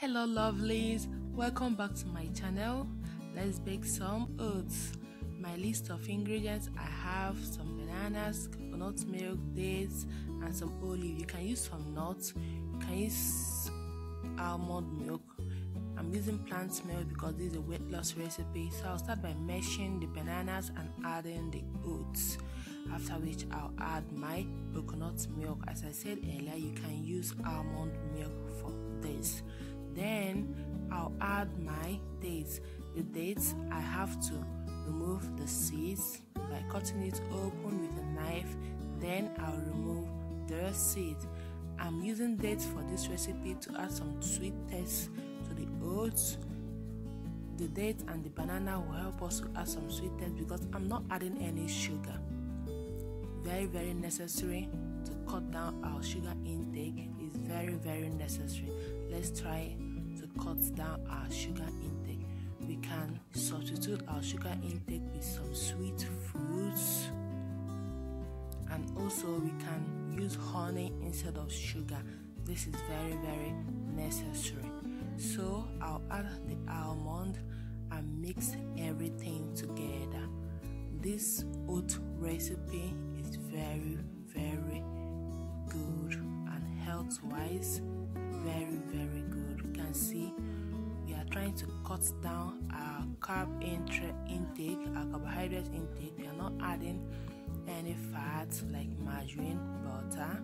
Hello lovelies, welcome back to my channel. Let's bake some oats. My list of ingredients: I have some bananas, coconut milk, dates, and some olive. You can use some nuts, you can use almond milk. I'm using plant milk because this is a weight loss recipe. So I'll start by mashing the bananas and adding the oats, after which I'll add my coconut milk. As I said earlier, you can use almond milk for this. Then I'll add my dates. The dates, I have to remove the seeds by cutting it open with a knife. Then I'll remove the seeds. I'm using dates for this recipe to add some sweet taste to the oats. The dates and the banana will help us to add some sweet taste because I'm not adding any sugar. Very necessary to cut down our sugar intake. Is very necessary. Let's try to cut down our sugar intake. We can substitute our sugar intake with some sweet fruits, and also we can use honey instead of sugar. This is very necessary. So I'll add the almond and mix everything together. This oat recipe is very good, and health wise very good. You can see we are trying to cut down our carb intake, our carbohydrate intake. We are not adding any fats like margarine, butter,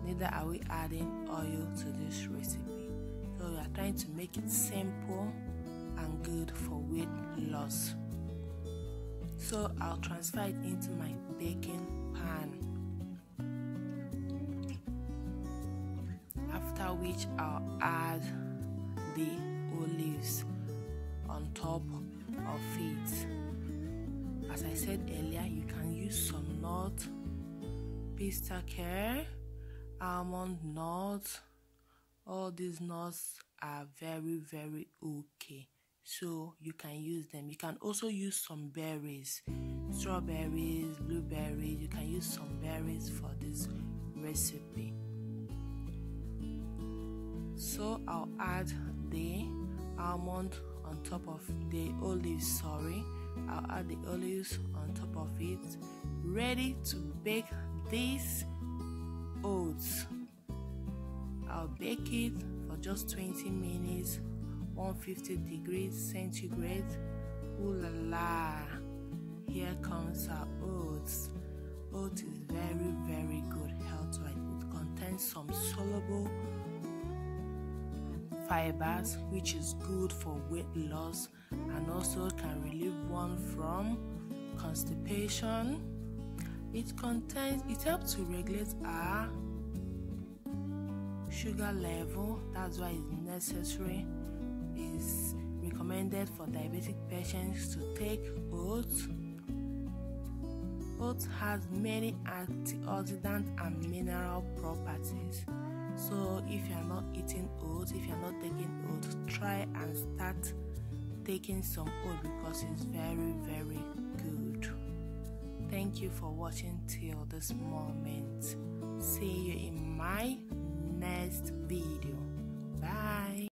neither are we adding oil to this recipe. So we are trying to make it simple and good for weight loss. So I'll transfer it into my baking pan, after which I'll add the olives on top of it. As I said earlier, you can use some nuts, pistachio, almond nuts. All these nuts are very okay, so you can use them. You can also use some berries, strawberries, blueberries. You can use some berries for this recipe. So I'll add the almond on top of the olives. I'll add the olives on top of it, ready to bake these oats. I'll bake it for just 20 minutes, 150 degrees centigrade. Ooh la la! Here comes our oats. Oats is very good health-wise. It contains some soluble fibers, which is good for weight loss and also can relieve one from constipation. It helps to regulate our sugar level. That's why it's necessary. It's recommended for diabetic patients to take oats. Oats has many antioxidant and mineral properties. So if you are not eating oats, if you are not taking oats, try and start taking some oats because it's very good. Thank you for watching till this moment. See you in my next video. Bye.